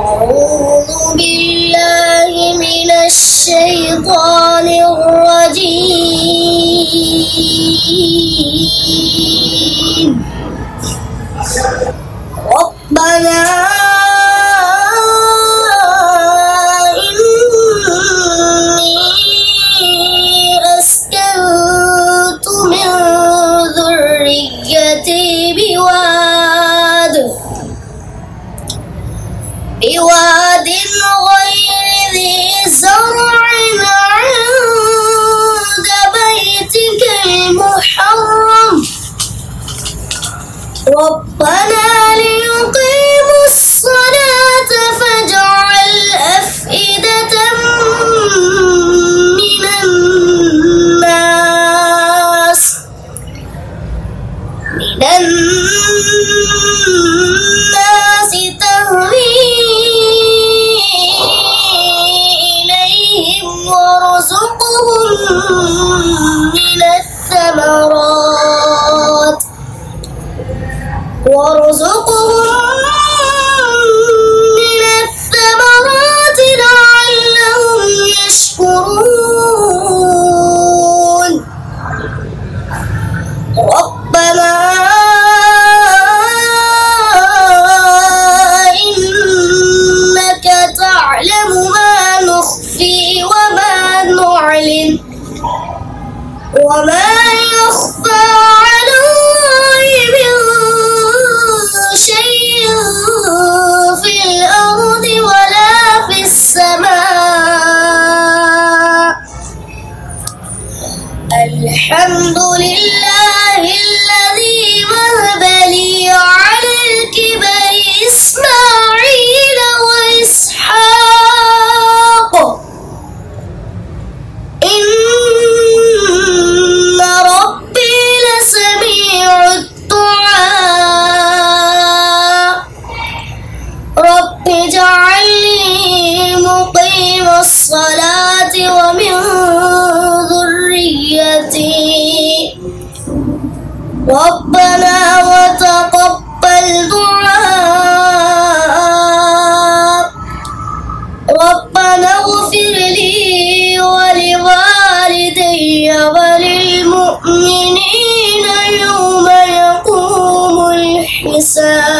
أعوذ بالله من الشيطان الرجيم. ربنا إني أسكنت من ذريتي بواد غير ذي زرع عند بيتك المحرم ربنا ليقيموا الصلاة فاجعل أفئدة من الناس تهوي إليهم وارزقهم من الثمرات لعلهم يشكرون. ربنا إنك تعلم ما نخفي وما نعلن وما يخفى على الله من شيء في الأرض ولا في السماء. الحمد لله الذي وهب لي على الكبر إسماعيل وإسحاق إن ربي لسميع الدعاء. رب اجعلني مقيم الصلاة ومن ذريتي ربنا وتقبل دعاء. ربنا اغفر لي ولوالدي وللمؤمنين يوم يقوم الحساب.